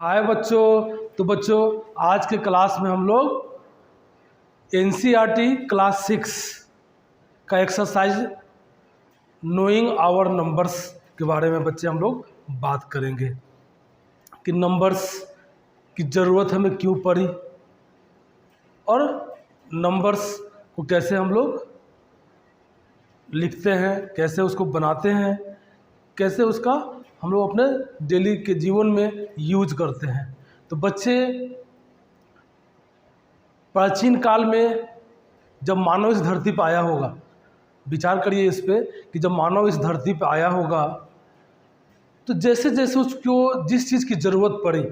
हाय बच्चों। तो बच्चों, आज के क्लास में हम लोग एनसीईआरटी क्लास 6 का एक्सरसाइज नोइंग आवर नंबर्स के बारे में बच्चे हम लोग बात करेंगे कि नंबर्स की ज़रूरत हमें क्यों पड़ी और नंबर्स को कैसे हम लोग लिखते हैं, कैसे उसको बनाते हैं, कैसे उसका हम लोग अपने डेली के जीवन में यूज करते हैं। तो बच्चे, प्राचीन काल में जब मानव इस धरती पर आया होगा, विचार करिए इस पे कि जब मानव इस धरती पर आया होगा तो जैसे जैसे उसको जिस चीज़ की ज़रूरत पड़ी,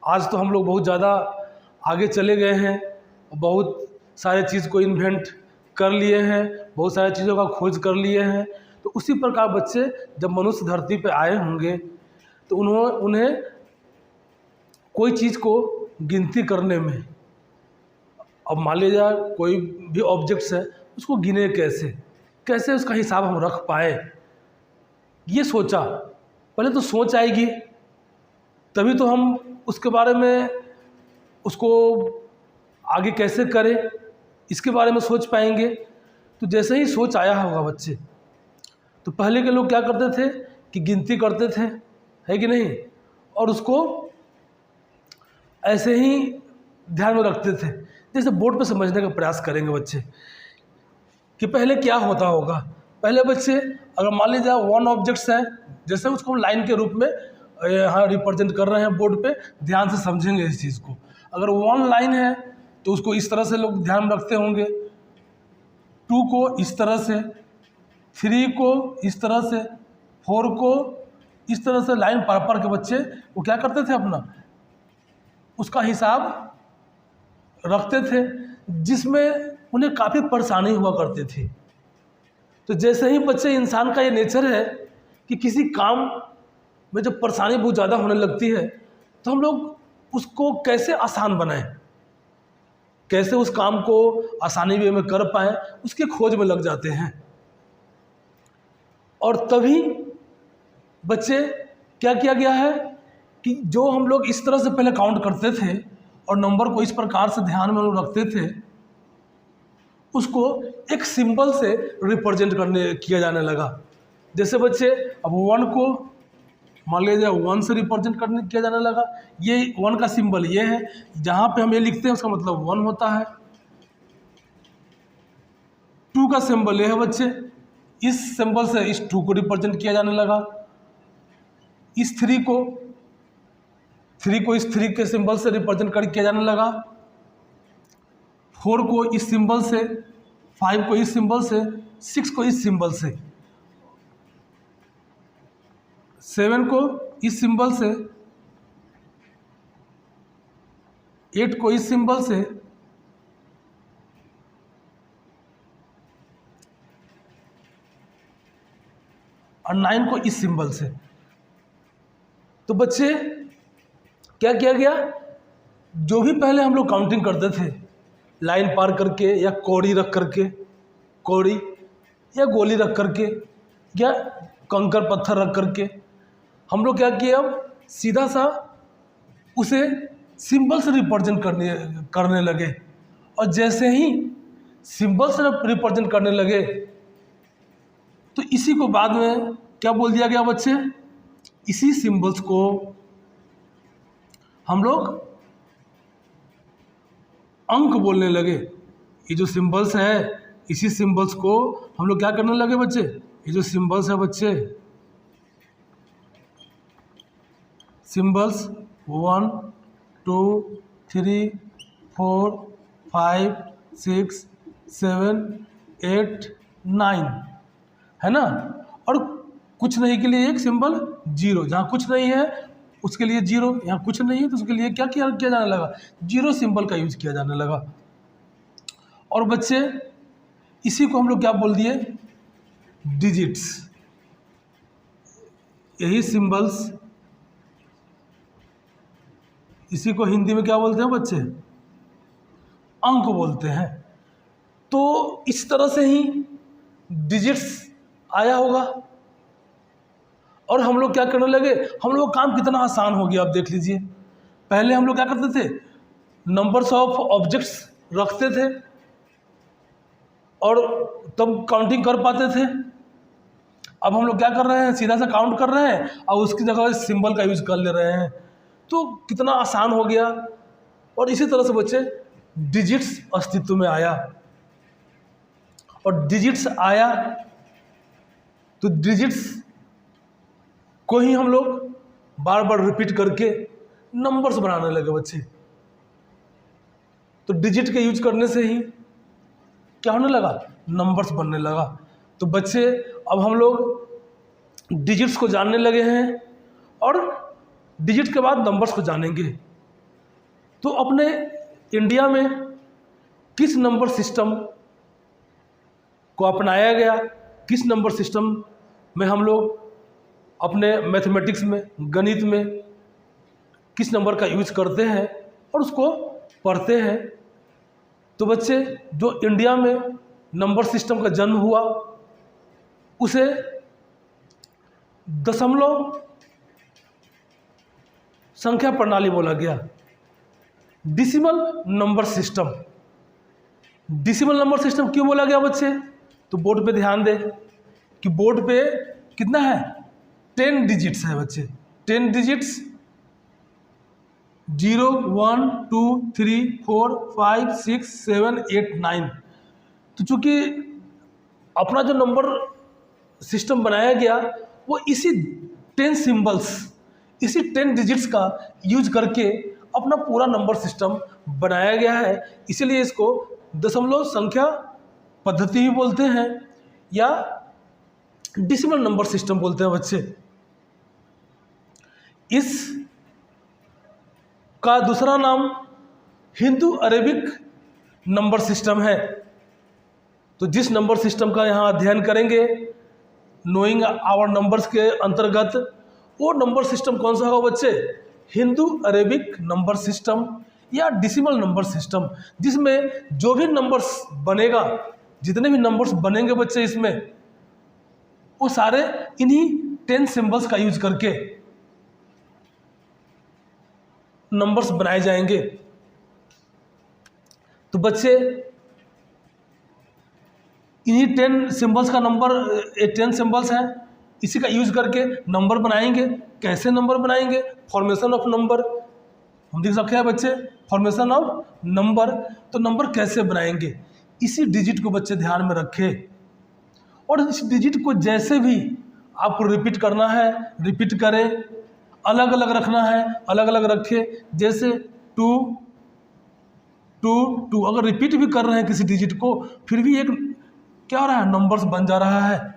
आज तो हम लोग बहुत ज़्यादा आगे चले गए हैं, बहुत सारे चीज़ को इन्वेंट कर लिए हैं, बहुत सारी चीज़ों का खोज कर लिए हैं। तो उसी प्रकार बच्चे जब मनुष्य धरती पे आए होंगे तो उन्हें कोई चीज़ को गिनती करने में, अब मान लीजिए कोई भी ऑब्जेक्ट्स है उसको गिने कैसे उसका हिसाब हम रख पाए, ये सोचा। पहले तो सोच आएगी तभी तो हम उसके बारे में उसको आगे कैसे करें इसके बारे में सोच पाएंगे। तो जैसे ही सोच आया होगा बच्चे, तो पहले के लोग क्या करते थे कि गिनती करते थे, है कि नहीं, और उसको ऐसे ही ध्यान में रखते थे। जैसे बोर्ड पे समझने का प्रयास करेंगे बच्चे कि पहले क्या होता होगा। पहले बच्चे, अगर मान लीजिए वन ऑब्जेक्ट्स है, जैसे उसको हम लाइन के रूप में यहाँ रिप्रेजेंट कर रहे हैं बोर्ड पे, ध्यान से समझेंगे इस चीज़ को। अगर वन लाइन है तो उसको इस तरह से लोग ध्यान रखते होंगे, 2 को इस तरह से, 3 को इस तरह से, 4 को इस तरह से लाइन पर के बच्चे वो क्या करते थे, अपना उसका हिसाब रखते थे, जिसमें उन्हें काफ़ी परेशानी हुआ करती थी। तो जैसे ही बच्चे, इंसान का ये नेचर है कि किसी काम में जब परेशानी बहुत ज़्यादा होने लगती है तो हम लोग उसको कैसे आसान बनाएं, कैसे उस काम को आसानी वे में कर पाएँ, उसके खोज में लग जाते हैं। और तभी बच्चे क्या किया गया है कि जो हम लोग इस तरह से पहले काउंट करते थे और नंबर को इस प्रकार से ध्यान में लोग रखते थे, उसको एक सिंबल से रिप्रेजेंट किया जाने लगा। जैसे बच्चे अब 1 को मान लीजिए 1 से रिप्रेजेंट किया जाने लगा। ये 1 का सिंबल ये है, जहाँ पे हम ये लिखते हैं उसका मतलब 1 होता है। 2 का सिंबल ये है बच्चे, इस सिंबल से इस 2 को रिप्रेजेंट किया जाने लगा। इस 3 को इस 3 के सिंबल से रिप्रेजेंट किया जाने लगा। 4 को इस सिंबल से, 5 को इस सिंबल से, 6 को इस सिंबल से, 7 को इस सिंबल से, 8 को इस सिंबल से, और 9 को इस सिंबल से। तो बच्चे क्या किया गया, जो भी पहले हम लोग काउंटिंग करते थे लाइन पार करके या कौड़ी रख करके, कौड़ी या गोली रख करके या कंकर पत्थर रख करके, हम लोग क्या किए, अब सीधा सा उसे सिंबल से रिप्रेजेंट करने लगे। और जैसे ही सिंबल से रिप्रेजेंट करने लगे तो इसी को बाद में क्या बोल दिया गया बच्चे, इसी सिंबल्स को हम लोग अंक बोलने लगे। ये जो सिंबल्स है, इसी सिंबल्स को हम लोग क्या करने लगे बच्चे, ये जो सिंबल्स है बच्चे, सिंबल्स 1 2 3 4 5 6 7 8 9 है ना। और कुछ नहीं के लिए एक सिंबल 0, जहाँ कुछ नहीं है उसके लिए 0, यहाँ कुछ नहीं है तो उसके लिए क्या किया जाने लगा, 0 सिंबल का यूज किया जाने लगा। और बच्चे इसी को हम लोग क्या बोल दिए, डिजिट्स। यही सिंबल्स, इसी को हिंदी में क्या बोलते हैं बच्चे, अंक बोलते हैं। तो इस तरह से ही डिजिट्स आया होगा और हम लोग क्या करने लगे, हम लोग काम कितना आसान हो गया। आप देख लीजिए, पहले हम लोग क्या करते थे, नंबर्स ऑफ ऑब्जेक्ट्स रखते थे और तब काउंटिंग कर पाते थे। अब हम लोग क्या कर रहे हैं, सीधा सा काउंट कर रहे हैं और उसकी जगह सिंबल का यूज कर ले रहे हैं, तो कितना आसान हो गया। और इसी तरह से बच्चे डिजिट्स अस्तित्व में आया, और डिजिट्स आया तो डिजिट्स को ही हम लोग बार बार रिपीट करके नंबर्स बनाने लगे बच्चे। तो डिजिट के यूज करने से ही क्या होने लगा, नंबर्स बनने लगा। तो बच्चे अब हम लोग डिजिट्स को जानने लगे हैं और डिजिट के बाद नंबर्स को जानेंगे। तो अपने इंडिया में किस नंबर सिस्टम को अपनाया गया, किस नंबर सिस्टम में हम लोग अपने मैथमेटिक्स में, गणित में किस नंबर का यूज करते हैं और उसको पढ़ते हैं। तो बच्चे जो इंडिया में नंबर सिस्टम का जन्म हुआ उसे दशमलव संख्या प्रणाली बोला गया, decimal number system. Decimal number system क्यों बोला गया बच्चे, तो बोर्ड पे ध्यान दें कि बोर्ड पे कितना है, 10 डिजिट्स है बच्चे, 10 डिजिट्स, 0 1 2 3 4 5 6 7 8 9। तो चूंकि अपना जो नंबर सिस्टम बनाया गया वो इसी 10 सिंबल्स, इसी 10 डिजिट्स का यूज करके अपना पूरा नंबर सिस्टम बनाया गया है। इसीलिए इसको दशमलव संख्या पद्धति भी बोलते हैं या डिसिमल नंबर सिस्टम बोलते हैं बच्चे। इस का दूसरा नाम हिंदू अरेबिक नंबर सिस्टम है। तो जिस नंबर सिस्टम का यहाँ अध्ययन करेंगे नोइंग आवर नंबर्स के अंतर्गत, वो नंबर सिस्टम कौन सा होगा बच्चे, हिंदू अरेबिक नंबर सिस्टम या डिसिमल नंबर सिस्टम, जिसमें जो भी नंबर्स बनेगा, जितने भी नंबर्स बनेंगे बच्चे इसमें, वो सारे इन्हीं 10 सिंबल्स का यूज करके नंबर्स बनाए जाएंगे। तो बच्चे इन्हीं 10 सिंबल्स का नंबर, 10 सिंबल्स हैं, इसी का यूज करके नंबर बनाएंगे। कैसे नंबर बनाएंगे, फॉर्मेशन ऑफ नंबर हम देख सकते हैं बच्चे, फॉर्मेशन ऑफ नंबर। तो नंबर कैसे बनाएंगे, इसी डिजिट को बच्चे ध्यान में रखें, और इस डिजिट को जैसे भी आपको रिपीट करना है रिपीट करें, अलग अलग रखना है अलग अलग रखें। जैसे 2 2 2, अगर रिपीट भी कर रहे हैं किसी डिजिट को, फिर भी एक क्या हो रहा है, नंबर्स बन जा रहा है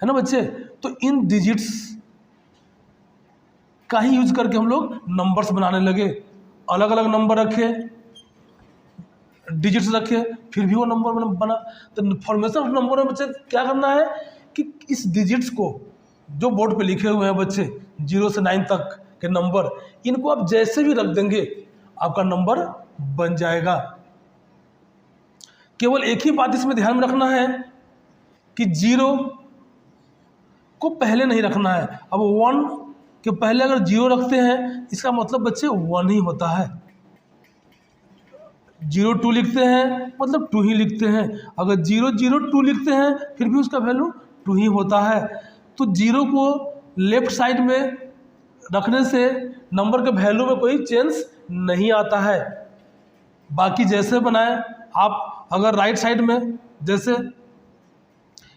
ना बच्चे। तो इन डिजिट्स का ही यूज करके हम लोग नंबर्स बनाने लगे, अलग अलग नंबर रखे, डिजिट्स रखे, फिर भी वो नंबर बना। तो फॉर्मेशन ऑफ नंबर में बच्चे क्या करना है कि इस डिजिट्स को जो बोर्ड पे लिखे हुए हैं बच्चे 0 से 9 तक के नंबर, इनको आप जैसे भी रख देंगे आपका नंबर बन जाएगा। केवल एक ही बात इसमें ध्यान में रखना है कि 0 को पहले नहीं रखना है। अब 1 के पहले अगर 0 रखते हैं इसका मतलब बच्चे 1 ही होता है। 0 2 लिखते हैं मतलब 2 ही लिखते हैं। अगर 0 0 2 लिखते हैं फिर भी उसका वैल्यू 2 ही होता है। तो 0 को लेफ्ट साइड में रखने से नंबर के वैल्यू में कोई चेंज नहीं आता है। बाकी जैसे बनाए आप, अगर राइट साइड में जैसे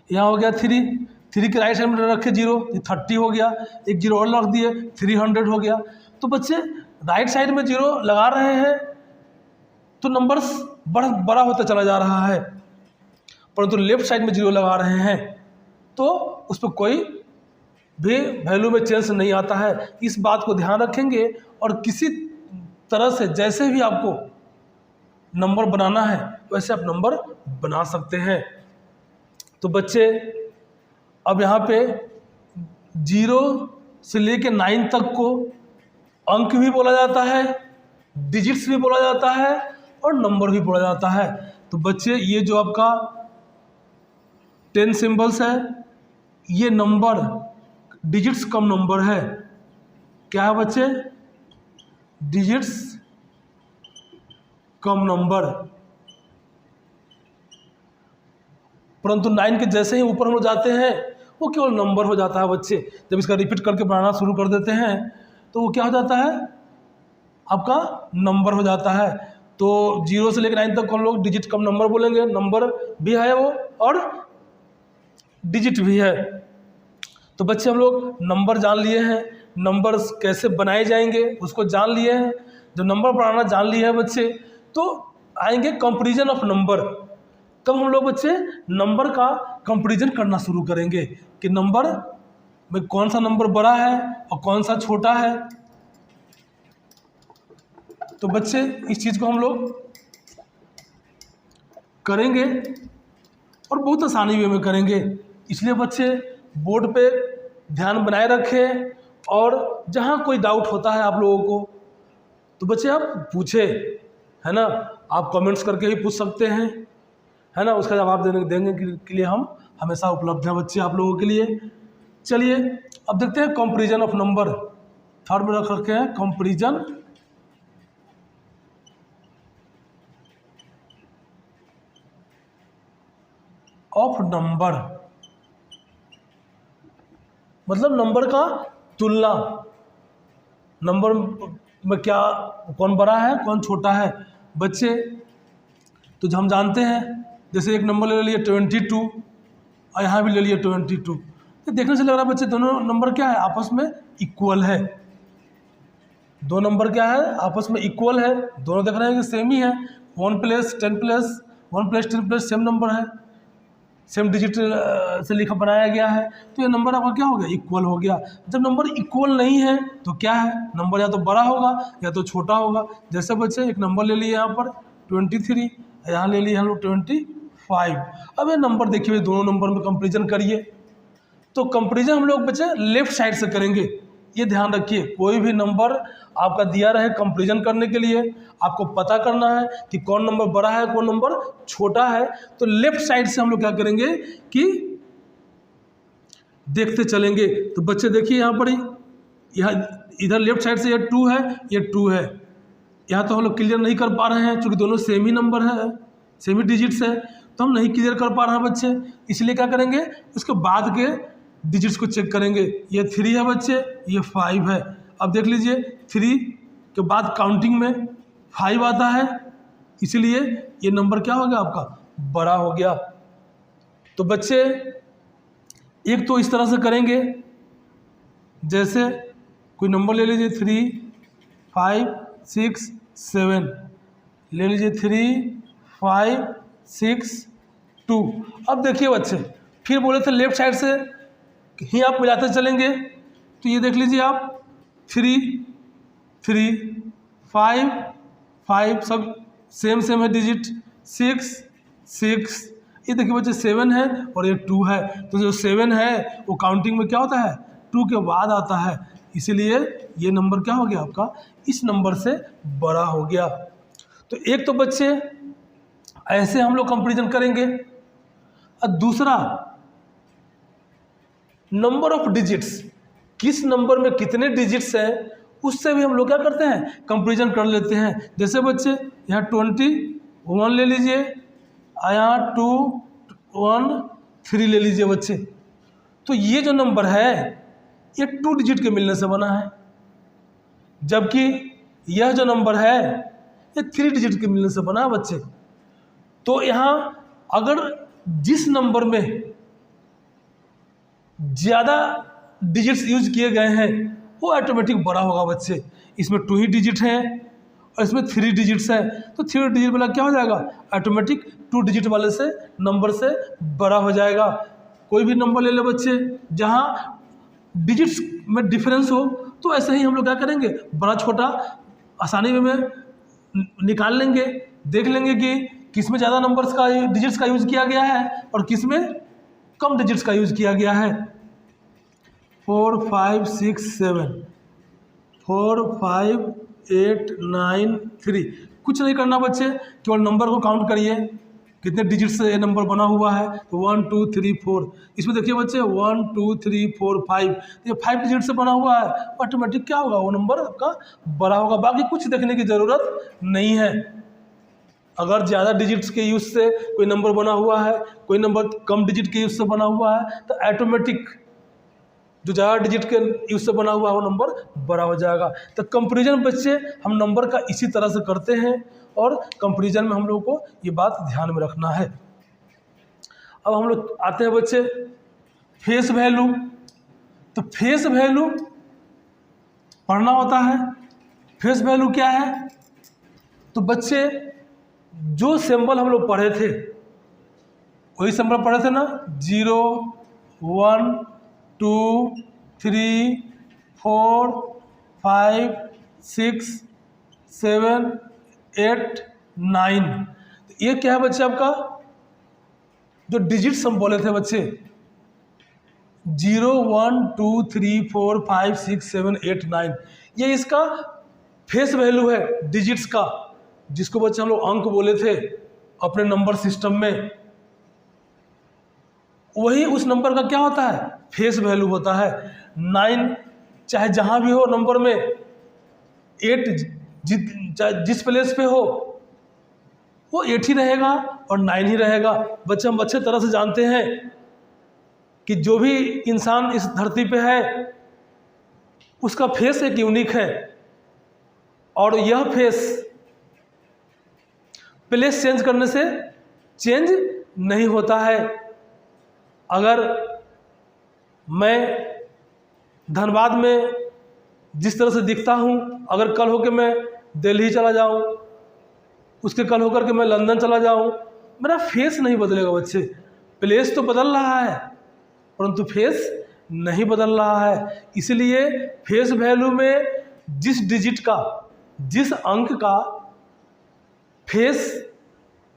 यहाँ हो गया 3 के राइट साइड में रखे 0, 30 हो गया, एक 0 और रख दिए 300 हो गया। तो बच्चे राइट साइड में 0 लगा रहे हैं तो नंबर्स बड़ा होता चला जा रहा है, परंतु लेफ्ट साइड में 0 लगा रहे हैं तो उस पर कोई भी वैल्यू में चेंज नहीं आता है। इस बात को ध्यान रखेंगे और किसी तरह से जैसे भी आपको नंबर बनाना है वैसे आप नंबर बना सकते हैं। तो बच्चे अब यहाँ पे 0 से लेके 9 तक को अंक भी बोला जाता है, डिजिट्स भी बोला जाता है और नंबर भी बोला जाता है। तो बच्चे ये जो आपका 10 सिंबल्स है, ये नंबर डिजिट्स कम नंबर है। क्या है बच्चे, डिजिट्स कम नंबर, परंतु 9 के जैसे ही ऊपर हम लोग जाते हैं वो केवल नंबर हो जाता है बच्चे। जब इसका रिपीट करके बनाना शुरू कर देते हैं तो वो क्या हो जाता है, आपका नंबर हो जाता है। तो 0 से लेकर 9 तक हम लोग डिजिट कम नंबर बोलेंगे, नंबर भी है वो और डिजिट भी है। तो बच्चे हम लोग नंबर जान लिए हैं, नंबर कैसे बनाए जाएंगे उसको जान लिए हैं। जब नंबर बनाना जान लिए हैं बच्चे तो आएंगे कंपैरिजन ऑफ नंबर। तब हम लोग बच्चे नंबर का कंपैरिजन करना शुरू करेंगे कि नंबर में कौन सा नंबर बड़ा है और कौन सा छोटा है। तो बच्चे इस चीज़ को हम लोग करेंगे और बहुत आसानी वे में करेंगे। इसलिए बच्चे बोर्ड पे ध्यान बनाए रखें और जहाँ कोई डाउट होता है आप लोगों को तो बच्चे आप पूछे, है ना, आप कमेंट्स करके ही पूछ सकते हैं, है ना, उसका जवाब देने के लिए हम हमेशा उपलब्ध हैं बच्चे आप लोगों के लिए। चलिए अब देखते हैं कंपैरिजन ऑफ नंबर। थर्ड में रख रखे हैं कंपैरिजन ऑफ नंबर, मतलब नंबर का तुलना, नंबर में क्या कौन बड़ा है कौन छोटा है बच्चे। तो हम जानते हैं जैसे एक नंबर ले लिए 22 और यहाँ भी ले लिए 22, तो देखने से लग रहा है बच्चे दोनों नंबर क्या है आपस में इक्वल है। दो नंबर क्या है आपस में इक्वल है, दोनों देख रहे हैं कि सेम ही है। 1 + 10 + 1 + 10 + सेम नंबर है, सेम डिजिट से लिखा बनाया गया है, तो ये नंबर आपका क्या हो गया इक्वल हो गया। जब नंबर इक्वल नहीं है तो क्या है, नंबर या तो बड़ा होगा या तो छोटा होगा। जैसे बच्चे एक नंबर ले लिए यहाँ पर 23, यहाँ ले लिए हम लोग 25। अब ये नंबर देखिए हुए दोनों नंबर में कंपैरिजन करिए। तो कंपैरिजन हम लोग बच्चे लेफ्ट साइड से करेंगे, ये ध्यान रखिए। कोई भी नंबर आपका दिया रहे कंपैरिजन करने के लिए आपको पता करना है कि कौन नंबर बड़ा है कौन नंबर छोटा है, तो लेफ्ट साइड से हम लोग क्या करेंगे कि देखते चलेंगे। तो बच्चे देखिए यहाँ पर यहाँ इधर लेफ्ट साइड से ये 2 है, ये 2 है। यहाँ तो हम लोग क्लियर नहीं कर पा रहे हैं क्योंकि दोनों सेम ही नंबर है, सेम ही डिजिट्स है, तो हम नहीं क्लियर कर पा रहे हैं बच्चे। इसलिए क्या करेंगे उसके बाद के डिजिट्स को चेक करेंगे। ये 3 है बच्चे, ये 5 है। अब देख लीजिए 3 के बाद काउंटिंग में 5 आता है, इसलिए ये नंबर क्या हो गया आपका बड़ा हो गया। तो बच्चे एक तो इस तरह से करेंगे, जैसे कोई नंबर ले लीजिए 3, 5, 6, 7 ले लीजिए 3, 5, 6, 2। अब देखिए बच्चे फिर बोले थे लेफ्ट साइड से ही आप मिलाते चलेंगे, तो ये देख लीजिए आप 3, 3, 5, 5 सब सेम है डिजिट, 6, 6, ये देखिए बच्चे 7 है और ये 2 है। तो जो 7 है वो काउंटिंग में क्या होता है 2 के बाद आता है, इसीलिए ये नंबर क्या हो गया आपका इस नंबर से बड़ा हो गया। तो एक तो बच्चे ऐसे हम लोग कंपैरिजन करेंगे। और दूसरा नंबर ऑफ डिजिट्स, किस नंबर में कितने डिजिट्स हैं उससे भी हम लोग क्या करते हैं कंपैरिजन कर लेते हैं। जैसे बच्चे यहाँ 21 ले लीजिए, यहाँ 2, 1, 3 ले लीजिए बच्चे। तो ये जो नंबर है ये 2 डिजिट के मिलने से बना है, जबकि यह जो नंबर है ये 3 डिजिट के मिलने से बना है बच्चे। तो यहाँ अगर जिस नंबर में ज़्यादा डिजिट्स यूज किए गए हैं वो ऑटोमेटिक बड़ा होगा बच्चे। इसमें 2 ही डिजिट हैं और इसमें 3 डिजिट्स हैं, तो 3 डिजिट वाला क्या हो जाएगा ऑटोमेटिक 2 डिजिट वाले से नंबर से बड़ा हो जाएगा। कोई भी नंबर ले ले बच्चे जहाँ डिजिट्स में डिफरेंस हो, तो ऐसे ही हम लोग क्या करेंगे बड़ा छोटा आसानी में निकाल लेंगे, देख लेंगे कि किस में ज़्यादा नंबर्स का डिजिट्स का यूज़ किया गया है और किस में कम डिजिट्स का यूज़ किया गया है। 4, 5, 6, 7, 4, 5, 8, 9, 3। कुछ नहीं करना बच्चे, केवल नंबर को काउंट करिए कितने डिजिट से ये नंबर बना हुआ है, तो 1 2 3 4। इसमें देखिए बच्चे 1 2 3 4 5, ये 5 डिजिट से बना हुआ है, ऑटोमेटिक क्या होगा, वो नंबर आपका बड़ा होगा। बाकी कुछ देखने की ज़रूरत नहीं है। अगर ज़्यादा डिजिट्स के यूज़ से कोई नंबर बना हुआ है, कोई नंबर कम डिजिट के यूज़ से बना हुआ है, तो ऑटोमेटिक जो ज़्यादा डिजिट के यूज़ से बना हुआ है वो नंबर बड़ा हो जाएगा। तो कंपैरिजन बच्चे हम नंबर का इसी तरह से करते हैं, और कंपैरिजन में हम लोग को ये बात ध्यान में रखना है। अब हम लोग आते हैं बच्चे फेस वैल्यू। तो फेस वैल्यू पढ़ना होता है। फेस वैल्यू क्या है? तो बच्चे जो सिंबल हम लोग पढ़े थे वही सिंबल पढ़े थे ना, 0 1 2 3 4 5 6 7 8 9। तो ये क्या है बच्चे, आपका जो डिजिट्स हम बोले थे बच्चे, 0 1 2 3 4 5 6 7 8 9, ये इसका फेस वैल्यू है डिजिट्स का, जिसको बच्चे हम लोग अंक बोले थे अपने नंबर सिस्टम में। वही उस नंबर का क्या होता है, फेस वैल्यू होता है। 9 चाहे जहाँ भी हो नंबर में, 8 जिस प्लेस पे हो वो 8 ही रहेगा और 9 ही रहेगा। बच्चे हम अच्छे तरह से जानते हैं कि जो भी इंसान इस धरती पे है उसका फेस एक यूनिक है, और यह फेस प्लेस चेंज करने से चेंज नहीं होता है। अगर मैं धनबाद में जिस तरह से दिखता हूँ, अगर कल होकर मैं दिल्ली चला जाऊँ, उसके कल होकर के मैं लंदन चला जाऊँ, मेरा फेस नहीं बदलेगा बच्चे। प्लेस तो बदल रहा है परंतु फेस नहीं बदल रहा है। इसलिए फेस वैल्यू में जिस डिजिट का, जिस अंक का फेस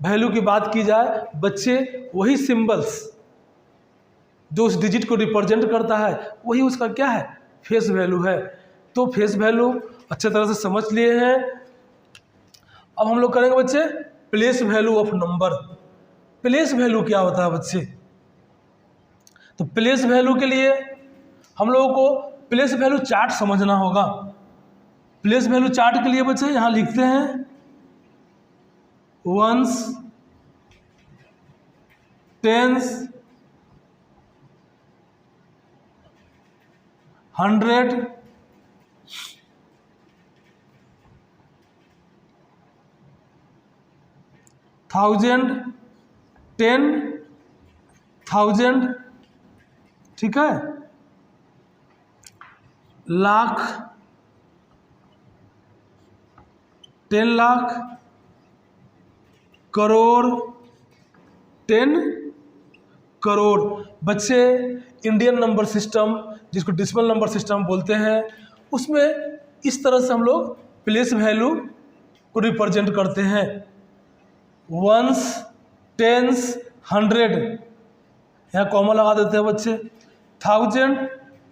वैल्यू की बात की जाए बच्चे, वही सिंबल्स जो उस डिजिट को रिप्रेजेंट करता है वही उसका क्या है, फेस वैल्यू है। तो फेस वैल्यू अच्छे तरह से समझ लिए हैं। अब हम लोग करेंगे बच्चे place value of number. Place value क्या होता है बच्चे? तो प्लेस वैल्यू के लिए हम लोगों को प्लेस वैल्यू चार्ट समझना होगा। प्लेस वैल्यू चार्ट के लिए बच्चे यहाँ लिखते हैं वंस, टेंस, 100, 1000, 10,000, ठीक है, लाख, 10 लाख, करोड़, 10 करोड़। बच्चे इंडियन नंबर सिस्टम, जिसको डेसिमल नंबर सिस्टम बोलते हैं, उसमें इस तरह से हम लोग प्लेस वैल्यू को रिप्रेजेंट करते हैं। वंस, टेंस, 100 यहाँ कॉमा लगा देते हैं बच्चे, 1000,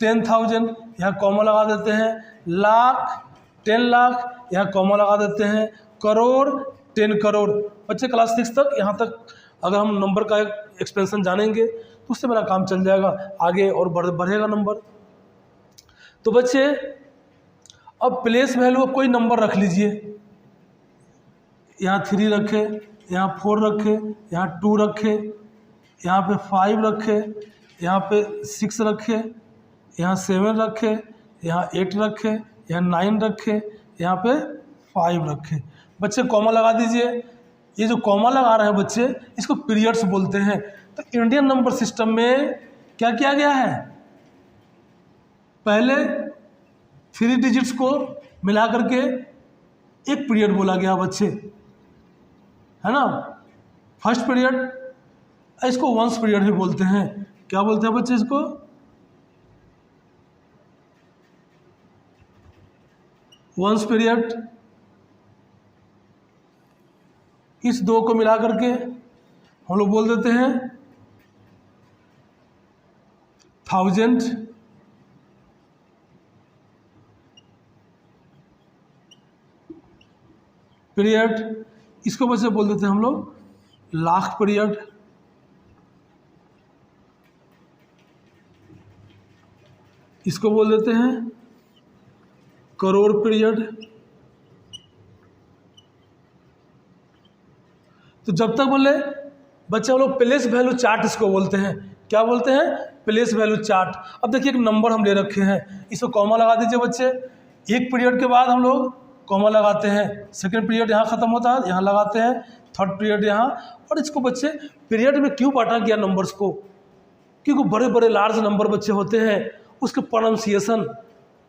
10,000 यहाँ कॉमा लगा देते हैं, लाख, 10 लाख यहाँ कॉमा लगा देते हैं, करोड़, 10 करोड़। बच्चे क्लास 6 तक, यहाँ तक अगर हम नंबर का एक्सपेंशन जानेंगे तो उससे मेरा काम चल जाएगा, आगे और बढ़ेगा नंबर। तो बच्चे अब प्लेस वैल्यू कोई नंबर रख लीजिए, यहाँ 3 रखे, यहाँ 4 रखे, यहाँ 2 रखे, यहाँ पे 5 रखे, यहाँ पे 6 रखे, यहाँ 7 रखे, यहाँ 8 रखे, यहाँ 9 रखे, यहाँ पे 5 रखे। बच्चे कॉमा लगा दीजिए। ये जो कॉमा लगा रहे हैं बच्चे, इसको पीरियड्स बोलते हैं। तो इंडियन नंबर सिस्टम में क्या किया गया है, पहले 3 डिजिट्स को मिला करके एक पीरियड बोला गया बच्चे, है ना। फर्स्ट पीरियड, इसको वंस पीरियड भी बोलते हैं। क्या बोलते हैं बच्चे इसको, वंस पीरियड। इस 2 को मिला करके हम लोग बोल देते हैं 1000 पीरियड। इसको बच्चे बोल देते हैं हम लोग लाख पीरियड, इसको बोल देते हैं करोड़ पीरियड। तो जब तक बोले बच्चे हम लोग प्लेस वैल्यू चार्ट इसको बोलते हैं। क्या बोलते हैं? Place value chart. अब देखिए एक नंबर हम ले रखे हैं, इसको कॉमा लगा दीजिए बच्चे। एक पीरियड के बाद हम लोग कॉमा लगाते हैं, सेकंड पीरियड यहाँ ख़त्म होता है, यहाँ लगाते हैं, थर्ड पीरियड यहाँ। और इसको बच्चे पीरियड में क्यों बांटा गया नंबर्स को? क्योंकि बड़े बड़े लार्ज नंबर बच्चे होते हैं, उसके प्रोनाउंसिएशन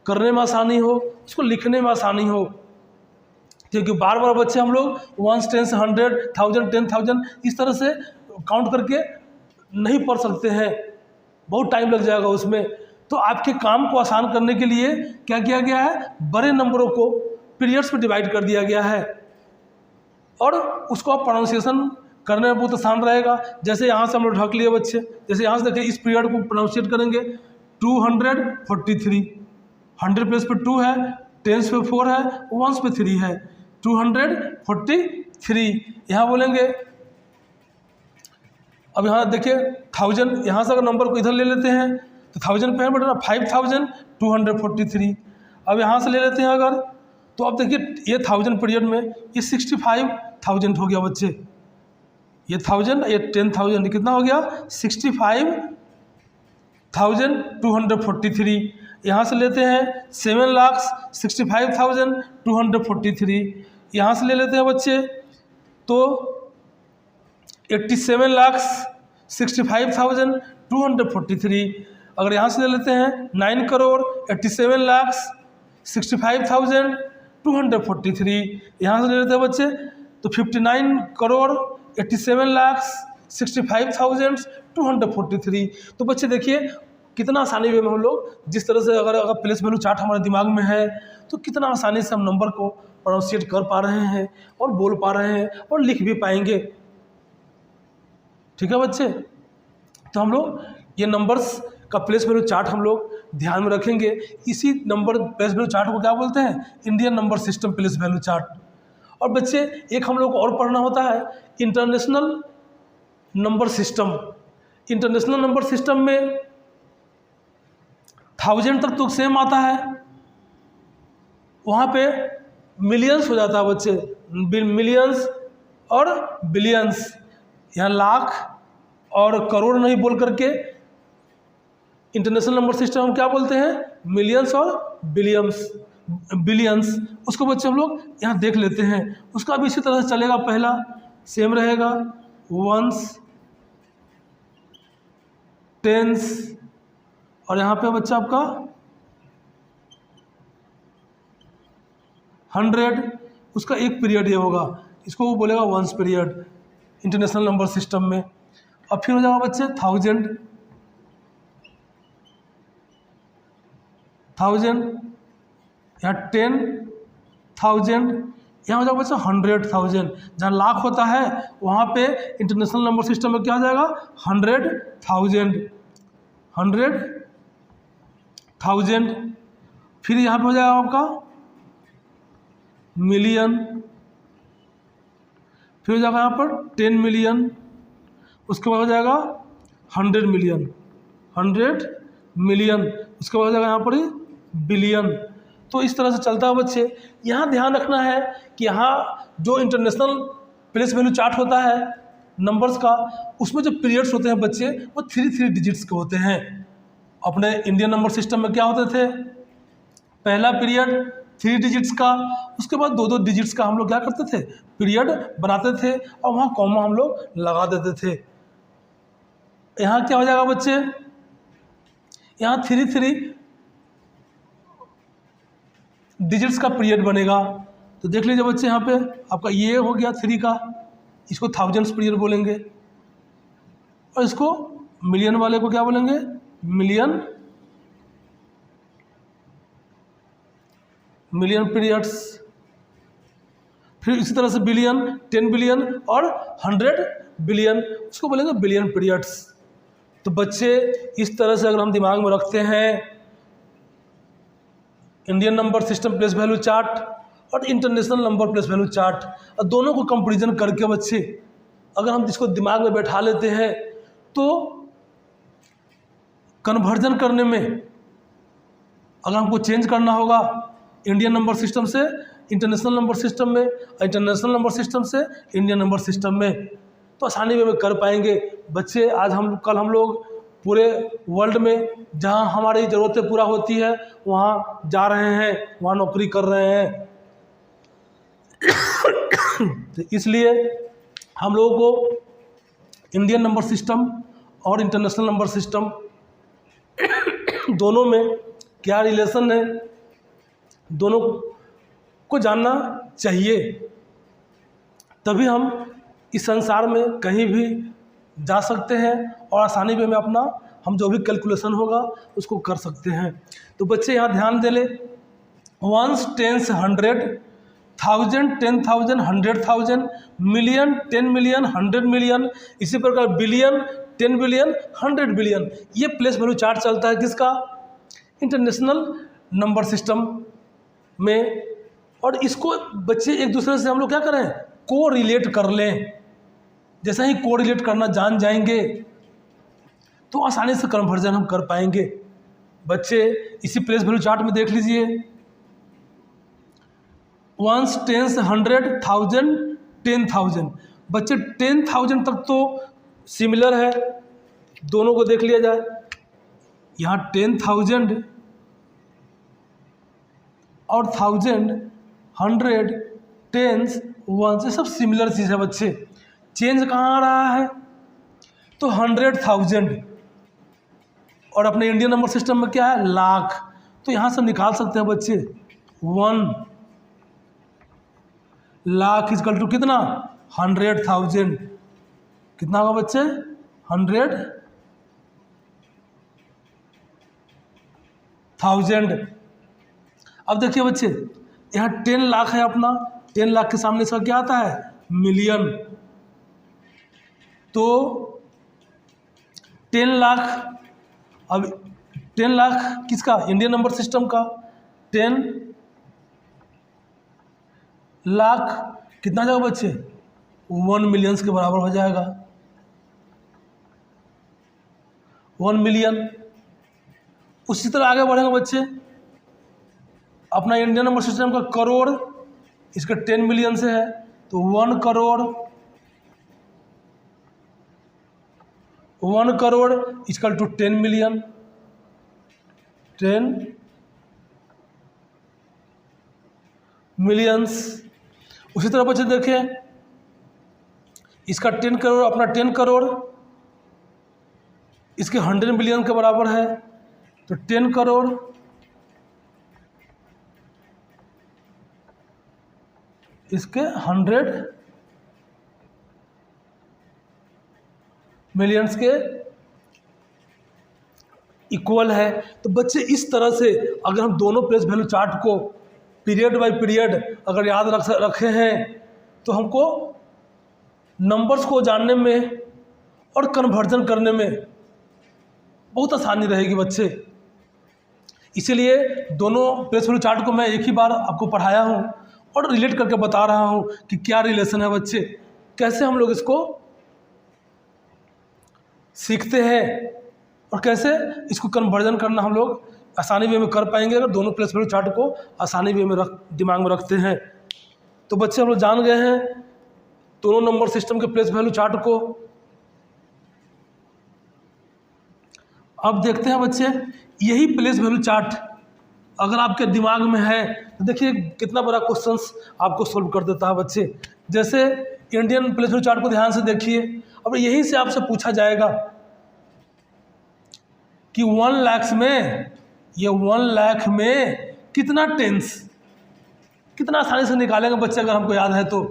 करने में आसानी हो, उसको लिखने में आसानी हो। क्योंकि बार बार बच्चे हम लोग 1, 10, 100, 1000, 10,000 इस तरह से काउंट करके नहीं पढ़ सकते हैं, बहुत टाइम लग जाएगा उसमें। तो आपके काम को आसान करने के लिए क्या किया गया है? बड़े नंबरों को पीरियड्स में डिवाइड कर दिया गया है और उसको आप प्रोनाउंसिएशन करने में बहुत आसान रहेगा। जैसे यहाँ से हम लोग ढक लिए बच्चे, जैसे यहाँ से देखिए इस पीरियड को प्रोनाउंसिएट करेंगे 243, 100 प्लेस पे 2 है, 10s पे 4 है, 1s पे 3 है, 243 यहाँ बोलेंगे। अब यहाँ देखिए 1000, यहाँ से अगर नंबर को इधर ले लेते हैं तो 1000 पे है बट 5243। अब यहाँ से ले लेते हैं अगर, तो अब देखिए ये 1000 पीरियड में ये 65,000 हो गया बच्चे। ये 1000, ये 10,000, कितना हो गया? 65,243। यहाँ से लेते हैं 7,65,243। यहाँ से ले लेते हैं बच्चे तो 87,65,243। अगर यहाँ से ले लेते हैं 9,87,65,243। यहाँ से ले लेते हैं बच्चे तो 59,87,65,243। तो बच्चे देखिए कितना आसानी में हम लोग, जिस तरह से अगर प्लेस वैल्यू चार्ट हमारे दिमाग में है तो कितना आसानी से हम नंबर को प्रोनाउंसिएट कर पा रहे हैं और बोल पा रहे हैं और लिख भी पाएंगे। ठीक है बच्चे, तो हम लोग ये नंबर्स का प्लेस वैल्यू चार्ट हम लोग ध्यान में रखेंगे। इसी नंबर प्लेस वैल्यू चार्ट को क्या बोलते हैं? Indian number system place value chart. और बच्चे एक हम लोग को और पढ़ना होता है international number system. International number system में 1000 तक तो सेम आता है, वहाँ पे मिलियंस हो जाता है बच्चे, मिलियंस और बिलियंस। यहाँ लाख और करोड़ नहीं बोल करके इंटरनेशनल नंबर सिस्टम हम क्या बोलते हैं? मिलियंस और बिलियंस। उसको बच्चे हम लोग यहाँ देख लेते हैं। उसका भी इसी तरह से चलेगा, पहला सेम रहेगा, वंस, टेंस, और यहाँ पे बच्चा आपका 100। उसका एक पीरियड ये होगा, इसको वो बोलेगा ones period international number system में। अब फिर हो जाएगा बच्चे 1000, यहाँ 10,000, यहाँ हो जाएगा बच्चा 100,000। जहाँ लाख होता है वहाँ पे इंटरनेशनल नंबर सिस्टम में क्या हो जाएगा? 100,000। फिर यहाँ पे हो जाएगा आपका मिलियन, फिर हो जाएगा यहाँ पर 10 मिलियन, उसके बाद हो जाएगा 100 मिलियन, उसके बाद हो जाएगा यहाँ पर बिलियन। तो इस तरह से चलता है बच्चे। यहाँ ध्यान रखना है कि यहाँ जो इंटरनेशनल प्लेस वैल्यू चार्ट होता है नंबर्स का, उसमें जो पीरियड्स होते हैं बच्चे वो 3 डिजिट्स के होते हैं। अपने इंडियन नंबर सिस्टम में क्या होते थे? पहला पीरियड 3 डिजिट्स का, उसके बाद 2-2 डिजिट्स का हम लोग क्या करते थे? पीरियड बनाते थे और वहाँ कॉमा हम लोग लगा देते थे। यहाँ क्या हो जाएगा बच्चे? यहाँ 3 डिजिट्स का पीरियड बनेगा। तो देख लीजिए बच्चे, यहाँ पे आपका ये हो गया 3 का, इसको थाउजेंड्स पीरियड बोलेंगे, और इसको मिलियन वाले को क्या बोलेंगे? Million periods. फिर इसी तरह से बिलियन, 10 बिलियन और 100 बिलियन, उसको बोलेंगे बिलियन पीरियड्स। तो बच्चे इस तरह से अगर हम दिमाग में रखते हैं Indian number system place value chart और international number place value chart, और दोनों को कंपैरिजन करके बच्चे अगर हम इसको दिमाग में बैठा लेते हैं तो कन्वर्जन करने में अगर हमको चेंज करना होगा इंडियन नंबर सिस्टम से इंटरनेशनल नंबर सिस्टम में, इंटरनेशनल नंबर सिस्टम से इंडियन नंबर सिस्टम में, तो आसानी में कर पाएंगे बच्चे। आज कल हम लोग पूरे वर्ल्ड में जहां हमारी ज़रूरतें पूरा होती है वहां जा रहे हैं, वहां नौकरी कर रहे हैं। तो इसलिए हम लोगों को इंडियन नंबर सिस्टम और इंटरनेशनल नंबर सिस्टम दोनों में क्या रिलेशन है, दोनों को जानना चाहिए। तभी हम इस संसार में कहीं भी जा सकते हैं और आसानी में हम जो भी कैलकुलेशन होगा उसको कर सकते हैं। तो बच्चे यहाँ ध्यान दे ले, ones, tens, 100, 1000, 10,000, 100,000, million, 10 million, 100 million, इसी प्रकार बिलियन, 10 बिलियन, 100 बिलियन। ये प्लेस वैल्यू चार्ट चलता है किसका? इंटरनेशनल नंबर सिस्टम में। और इसको बच्चे एक दूसरे से हम लोग क्या करें, को रिलेट कर लें। जैसा ही को रिलेट करना जान जाएंगे तो आसानी से कन्वर्जन हम कर पाएंगे। बच्चे इसी प्लेस वैल्यू चार्ट में देख लीजिए, वंस, टेंस, 100, 1000, 10,000। बच्चे 10,000 तक तो सिमिलर है, दोनों को देख लिया जाए। यहाँ 10,000 और 1000, 100, टेंस, वंस, ये सब सिमिलर चीज़ है बच्चे। चेंज कहाँ आ रहा है? तो 100,000 और अपने इंडियन नंबर सिस्टम में क्या है? लाख। तो यहाँ से निकाल सकते हैं बच्चे 1 लाख इजकल टू कितना? 100,000। कितना होगा बच्चे? 100,000। अब देखिए बच्चे, यहाँ 10 लाख है अपना, 10 लाख के सामने इसका क्या आता है? मिलियन। तो 10 लाख, अब 10 लाख किसका? इंडियन नंबर सिस्टम का। 10 लाख कितना जाएगा बच्चे? 1 मिलियंस के बराबर हो जाएगा। 1 मिलियन। उसी तरह आगे बढ़ेंगे बच्चे, अपना इंडियन नंबर सिस्टम का करोड़, इसका 10 मिलियन से है तो 1 crore. 1 crore equal to 10 million. 10 millions. उसी तरह बच्चे देखें, इसका 10 करोड़, अपना 10 करोड़, इसके 100 मिलियन के बराबर है तो 10 करोड़ इसके 100 मिलियंस के इक्वल है। तो बच्चे इस तरह से अगर हम दोनों प्लेस वैल्यू चार्ट को पीरियड बाय पीरियड अगर याद रखे हैं तो हमको नंबर्स को जानने में और कन्वर्जन करने में बहुत आसानी रहेगी बच्चे। इसीलिए दोनों प्लेस वैल्यू चार्ट को मैं एक ही बार आपको पढ़ाया हूँ और रिलेट करके बता रहा हूँ कि क्या रिलेशन है बच्चे, कैसे हम लोग इसको सीखते हैं और कैसे इसको कन्वर्जन करना हम लोग आसानी वे में कर पाएंगे अगर दोनों प्लेस वैल्यू चार्ट को आसानी वे में दिमाग में रखते हैं। तो बच्चे हम लोग जान गए हैं दोनों नंबर सिस्टम के प्लेस वैल्यू चार्ट को। अब देखते हैं बच्चे, यही प्लेस वैल्यू चार्ट अगर आपके दिमाग में है तो देखिए कितना बड़ा क्वेश्चंस आपको सोल्व कर देता है बच्चे। जैसे इंडियन प्लेस वैल्यू चार्ट को ध्यान से देखिए, अब यहीं से आपसे पूछा जाएगा कि 1 लाख में, ये 1 लाख में कितना टेंस, कितना आसानी से निकालेंगे बच्चे अगर हमको याद है तो।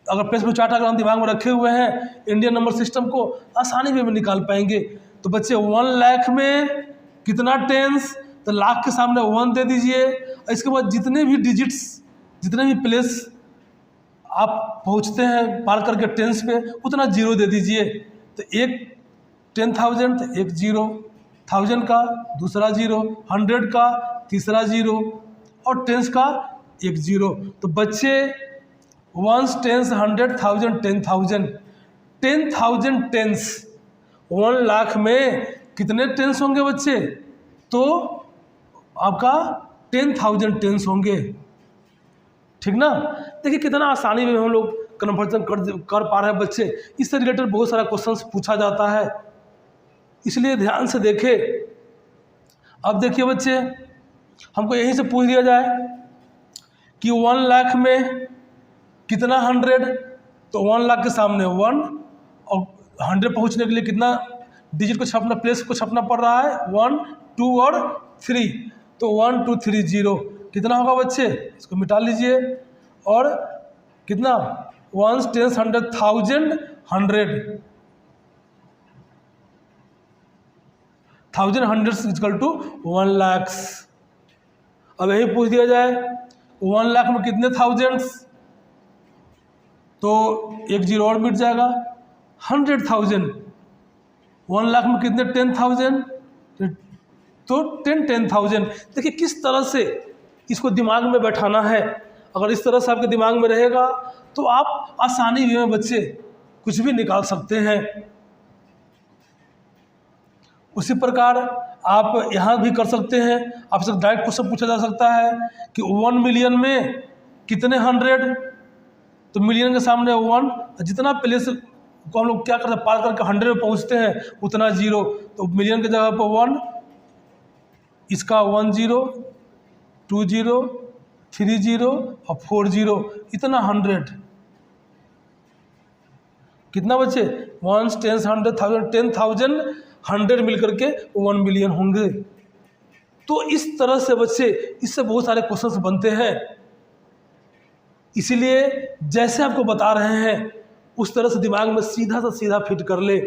अगर प्लेस वैल्यू चार्ट अगर हम दिमाग में रखे हुए हैं इंडियन नंबर सिस्टम को आसानी में निकाल पाएंगे। तो बच्चे 1 लाख में कितना टेंस, तो लाख के सामने 1 दे दीजिए, और इसके बाद जितने भी डिजिट्स, जितने भी प्लेस आप पहुंचते हैं पार करके टेंस पे उतना 0 दे दीजिए। तो एक 10,000 तो एक 0, 1000 का दूसरा 0, 100 का तीसरा 0 और टेंस का एक 0। तो बच्चे 1, 10, 100, 1000, 10,000 10,000 टेंस, 1 लाख में कितने टेंस होंगे बच्चे? तो आपका 10,000 टेंस होंगे, ठीक ना। देखिए कितना आसानी में हम लोग कन्वर्जन कर पा रहे हैं बच्चे। इससे रिलेटेड बहुत सारा क्वेश्चंस पूछा जाता है, इसलिए ध्यान से देखें। अब देखिए बच्चे, हमको यहीं से पूछ दिया जाए कि 1 लाख में कितना 100, तो 1 लाख के सामने 1 और 100 पहुंचने के लिए कितना डिजिट को छपना, प्लेस को छपना पड़ रहा है, 1 2 और 3, तो 1 2 3 0 कितना होगा बच्चे? इसको मिटा लीजिए। और कितना 1 10 100 1000 100 1000 100 इक्वल टू 1 लाख। अब यही पूछ दिया जाए 1 लाख में कितने थाउजेंड्स, तो एक जीरो और मिट जाएगा, 100,000। 1 लाख में कितने 10,000, तो 10,000। देखिए किस तरह से इसको दिमाग में बैठाना है। अगर इस तरह से आपके दिमाग में रहेगा तो आप आसानी में बच्चे कुछ भी निकाल सकते हैं। उसी प्रकार आप यहाँ भी कर सकते हैं। आपसे डायरेक्ट क्वेश्चन पूछा जा सकता है कि 1 मिलियन में कितने 100, तो मिलियन के सामने 1, जितना प्लेस को हम लोग क्या करते हैं, पार करके 100 में पहुँचते हैं उतना 0, तो मिलियन की जगह पर 1, इसका 1 0 2 0 3 0 और 4 0, इतना 100 कितना बच्चे? 1 10 100 10,000 100 मिलकर के 1 मिलियन होंगे। तो इस तरह से बच्चे, इससे बहुत सारे क्वेश्चंस बनते हैं। इसीलिए जैसे आपको बता रहे हैं उस तरह से दिमाग में सीधा से सीधा फिट कर ले,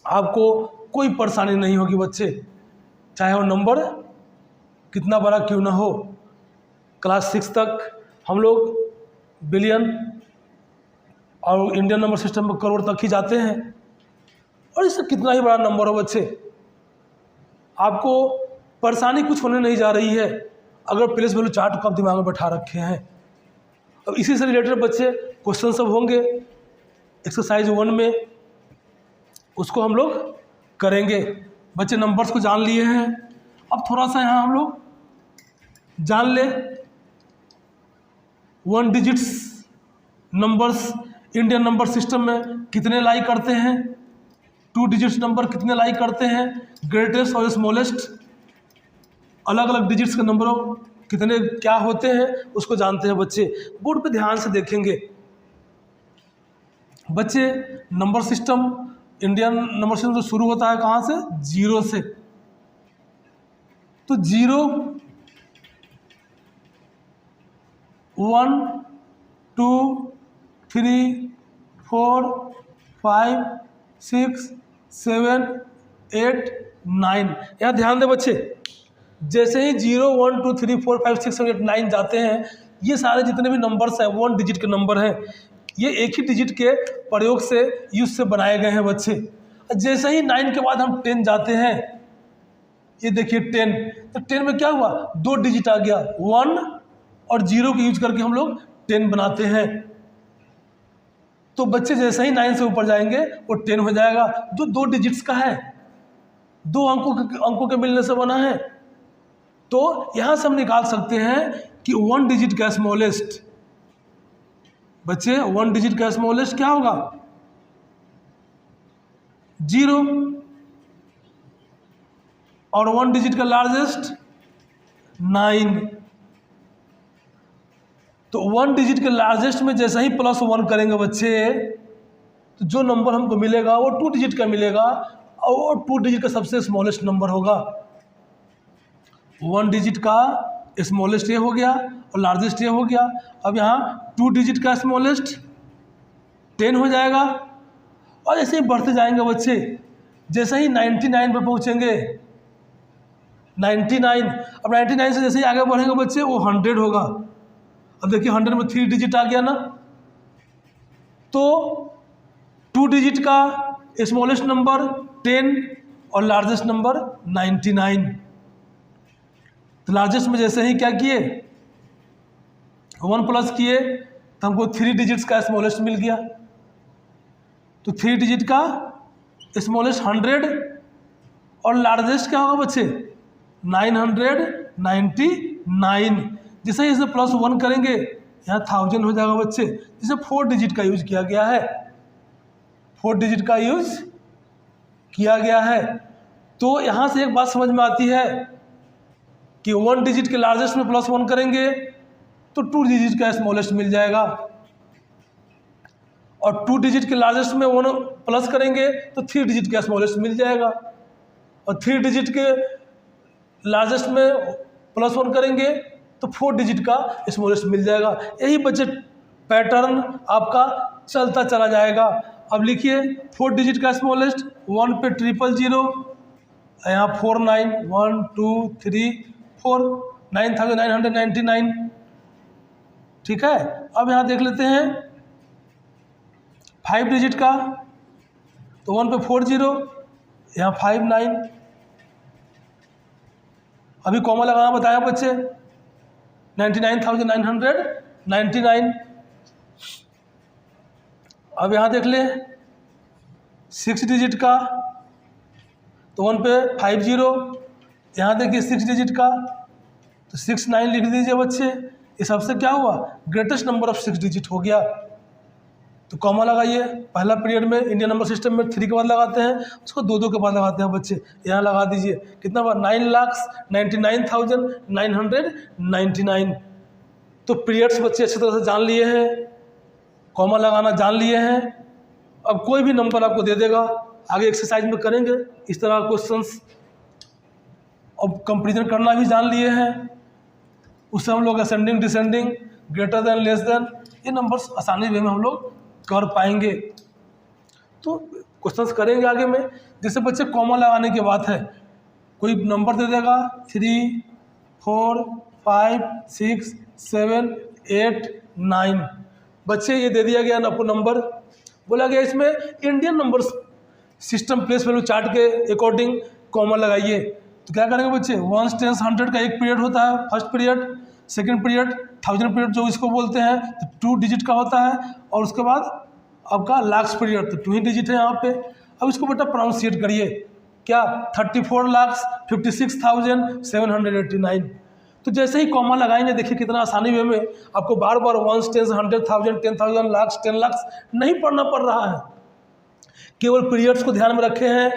आपको कोई परेशानी नहीं होगी बच्चे, चाहे वो नंबर कितना बड़ा क्यों ना हो। क्लास 6 तक हम लोग बिलियन और इंडियन नंबर सिस्टम में करोड़ तक ही जाते हैं, और इससे कितना ही बड़ा नंबर हो बच्चे, आपको परेशानी कुछ होने नहीं जा रही है अगर प्लेस वैल्यू चार्ट को आप दिमाग में बैठा रखे हैं। अब इसी से रिलेटेड बच्चे क्वेश्चन सब होंगे एक्सरसाइज 1 में, उसको हम लोग करेंगे। बच्चे नंबर्स को जान लिए हैं, अब थोड़ा सा यहाँ हम लोग जान ले 1 digits numbers Indian number system में कितने लाई करते हैं, 2 डिजिट्स नंबर कितने लाई करते हैं, ग्रेटेस्ट और स्मॉलेस्ट अलग अलग डिजिट्स के नंबरों कितने क्या होते हैं उसको जानते हैं बच्चे। बोर्ड पे ध्यान से देखेंगे बच्चे। Number system Indian number system तो शुरू होता है कहाँ से? 0 से। तो 0 1 2 3 4 5 6 7 8 9। यहाँ ध्यान दे बच्चे, जैसे ही 0 1 2 3 4 5 6 7 8 9 जाते हैं, ये सारे जितने भी नंबर्स हैं 1 डिजिट के नंबर हैं, ये एक ही डिजिट के प्रयोग से यूज से बनाए गए हैं बच्चे। जैसे ही 9 के बाद हम 10 जाते हैं, ये देखिए 10, तो 10 में क्या हुआ? 2 डिजिट आ गया, 1 और 0 को यूज करके हम लोग 10 बनाते हैं। तो बच्चे जैसे ही 9 से ऊपर जाएंगे वो 10 हो जाएगा, जो 2 डिजिट्स का है, 2 अंकों के मिलने से बना है। तो यहां से हम निकाल सकते हैं कि 1 डिजिट का स्मॉलेस्ट, बच्चे 1 डिजिट का स्मॉलेस्ट क्या होगा? 0, और 1 डिजिट का लार्जेस्ट 9। तो 1 डिजिट के लार्जेस्ट में जैसे ही +1 करेंगे बच्चे, तो जो नंबर हमको मिलेगा वो 2 डिजिट का मिलेगा, और 2 डिजिट का सबसे स्मॉलेस्ट नंबर होगा। 1 डिजिट का स्मॉलेस्ट ये हो गया और लार्जेस्ट ये हो गया। अब यहाँ 2 डिजिट का स्मॉलेस्ट 10 हो जाएगा, और ऐसे ही बढ़ते जाएंगे बच्चे। जैसे ही 99 पे पहुँचेंगे, 99, अब 99 से जैसे ही आगे बढ़ेंगे बच्चे वो 100 होगा। अब देखिए 100 में 3 डिजिट आ गया ना, तो 2 डिजिट का स्मॉलेस्ट नंबर 10 और लार्जेस्ट नंबर 99। तो लार्जेस्ट में जैसे ही क्या किए 1 प्लस किए तो हमको 3 डिजिट्स का स्मॉलेस्ट मिल गया। तो 3 डिजिट का स्मॉलेस्ट 100 और लार्जेस्ट क्या होगा बच्चे 999। जैसे इसे +1 करेंगे यहाँ 1000 हो जाएगा बच्चे। जिसे 4 डिजिट का यूज किया गया है, 4 डिजिट का यूज किया गया है। तो यहाँ से एक बात समझ में आती है कि 1 डिजिट के लार्जेस्ट में +1 करेंगे तो 2 डिजिट का स्मॉलेस्ट मिल जाएगा, और 2 डिजिट के लार्जेस्ट में 1 प्लस करेंगे तो 3 डिजिट का स्मॉलेस्ट मिल जाएगा, और 3 डिजिट के लार्जेस्ट में +1 करेंगे तो 4 डिजिट का स्मॉलेस्ट मिल जाएगा। यही बच्चे पैटर्न आपका चलता चला जाएगा। अब लिखिए 4 डिजिट का स्मॉलेस्ट 1 पे 000, यहाँ 49 1 2 3 4 9999। ठीक है, अब यहाँ देख लेते हैं 5 डिजिट का, तो 1 पे 40, यहाँ 59। अभी कॉमा लगाना बताया बच्चे 99,999। अब यहाँ देख ले 6 डिजिट का, तो 1 पे 50, यहाँ देखिए 6 डिजिट का, तो 69 लिख दीजिए बच्चे। इस सबसे क्या हुआ ग्रेटेस्ट नंबर ऑफ 6 डिजिट हो गया। तो कॉमा लगाइए, पहला पीरियड में इंडियन नंबर सिस्टम में 3 के बाद लगाते हैं, उसको 2 के बाद लगाते हैं बच्चे। यहाँ लगा दीजिए कितना बार 9,99,999। तो पीरियड्स बच्चे अच्छी तरह से जान लिए हैं, कॉमा लगाना जान लिए हैं। अब कोई भी नंबर आपको दे देगा, आगे एक्सरसाइज में करेंगे इस तरह क्वेश्चंस। अब कंपेरिजन करना भी जान लिए हैं, उससे हम लोग ascending descending greater than less than ये नंबर्स आसानी वे में हम लोग कर पाएंगे। तो क्वेश्चंस करेंगे आगे में। जैसे बच्चे कॉमा लगाने की बात है, कोई नंबर दे देगा 3 4 5 6 7 8 9। बच्चे ये दे दिया गया आपको नंबर, बोला गया इसमें Indian number system place value chart के अकॉर्डिंग कॉमा लगाइए। तो क्या करेंगे बच्चे 1 10 100 का एक पीरियड होता है, first period, second period 1000 period जो इसको बोलते हैं, तो 2 डिजिट का होता है, और उसके बाद आपका लाख्स पीरियड, तो 2 ही डिजिट है यहाँ पे। अब इसको बेटा प्रोनाउंसिएट करिए, क्या 34,56,789। तो जैसे ही कॉमा लगाएंगे देखिए कितना आसानी वे में आपको बार बार 1 10 100 1000 10,000 लाख्स 10 लाख्स नहीं पढ़ना पड़ रहा है। केवल पीरियड्स को ध्यान में रखे हैं,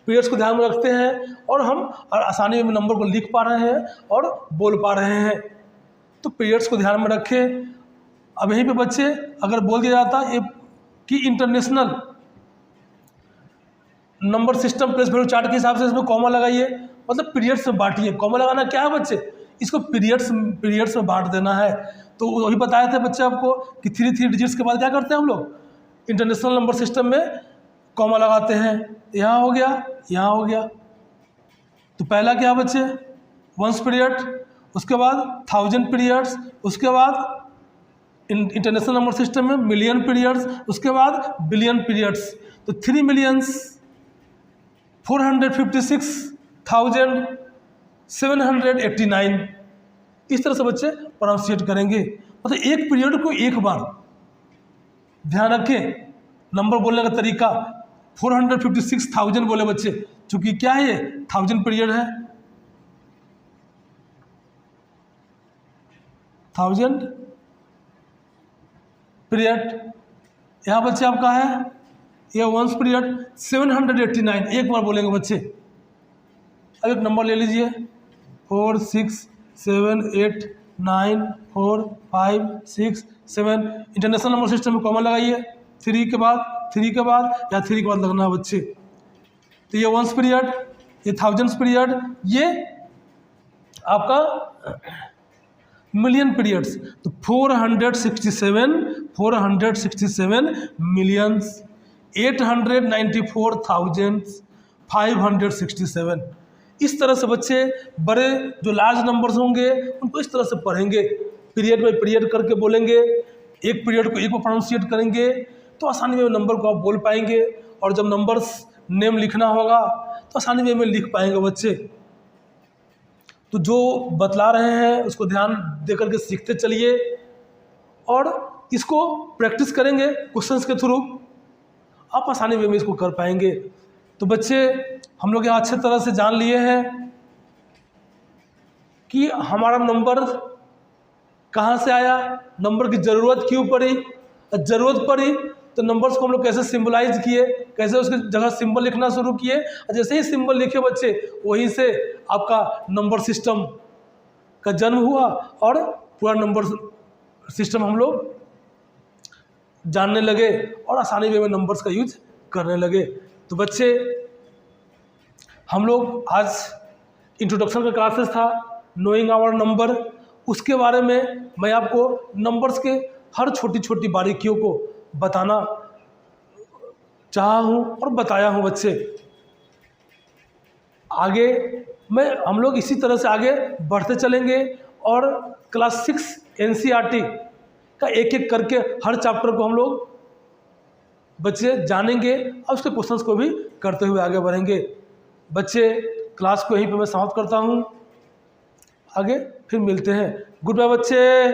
पीरियड्स को ध्यान में रखते हैं, और हम आसानी में नंबर को लिख पा रहे हैं और बोल पा रहे हैं। तो पीरियड्स को ध्यान में रखें। अब यहीं पे बच्चे अगर बोल दिया जाता ये कि international number system place value chart के हिसाब से इसमें कॉमा लगाइए, मतलब पीरियड्स में बांटिए। कॉमा लगाना क्या है बच्चे, इसको पीरियड्स में बांट देना है। तो वही बताए थे बच्चे आपको कि 3 डिजिट्स के बाद क्या करते हैं हम लोग इंटरनेशनल नंबर सिस्टम में कॉमा लगाते हैं। यहाँ हो गया, यहाँ हो गया। तो पहला क्या बच्चे 1 पीरियड, उसके बाद 1000 पीरियड्स, उसके बाद इंटरनेशनल नंबर सिस्टम में मिलियन पीरियड्स, उसके बाद बिलियन पीरियड्स। तो 3,456,789 इस तरह से बच्चे प्रोनाउंसिएट करेंगे। मतलब एक पीरियड को एक बार ध्यान रखें, नंबर बोलने का तरीका 456,000 बोले बच्चे, चूंकि क्या है ये 1000 पीरियड है, 1000 पीरियड। यहाँ बच्चे आपका है ये 1 पीरियड 789 एक बार बोलेंगे बच्चे। अब एक नंबर ले लीजिए 4 6 7 8 9 4 5 6 7। इंटरनेशनल नंबर सिस्टम में कॉमन लगाइए 3 के बाद या 3 के बाद लगना है बच्चे। तो ये 1 पीरियड, ये 1000 पीरियड, ये आपका मिलियन पीरियड्स। तो 467 मिलियंस 894,567। इस तरह से बच्चे बड़े जो लार्ज नंबर्स होंगे उनको इस तरह से पढ़ेंगे, पीरियड बाई पीरियड करके बोलेंगे, एक पीरियड को एक बार प्रोनाउंसिएट करेंगे तो आसानी में नंबर को आप बोल पाएंगे। और जब नंबर्स नेम लिखना होगा तो आसानी वे में लिख पाएंगे बच्चे। तो जो बतला रहे हैं उसको ध्यान दे करके सीखते चलिए और इसको प्रैक्टिस करेंगे क्वेश्चंस के थ्रू। आप आसानी वे में इसको कर पाएंगे। तो बच्चे हम लोग यहाँ अच्छे तरह से जान लिए हैं कि हमारा नंबर कहाँ से आया, नंबर की ज़रूरत क्यों पड़ी, ज़रूरत पड़ी तो नंबर्स को हम लोग कैसे सिंबलाइज किए, कैसे उसकी जगह सिंबल लिखना शुरू किए, और जैसे ही सिंबल लिखे बच्चे वहीं से आपका नंबर सिस्टम का जन्म हुआ और पूरा नंबर सिस्टम हम लोग जानने लगे और आसानी वे में नंबर्स का यूज करने लगे। तो बच्चे हम लोग आज इंट्रोडक्शन का क्लासेस था, नोइंग आवर नंबर, उसके बारे में मैं आपको नंबर्स के हर छोटी छोटी बारीकियों को बताना चाहा हूँ और बताया हूँ। बच्चे आगे हम लोग इसी तरह से आगे बढ़ते चलेंगे और क्लास 6 NCERT का एक एक करके हर चैप्टर को हम लोग बच्चे जानेंगे और उसके क्वेश्चंस को भी करते हुए आगे बढ़ेंगे। बच्चे क्लास को यहीं पे मैं समाप्त करता हूँ, आगे फिर मिलते हैं। गुड बाय बच्चे।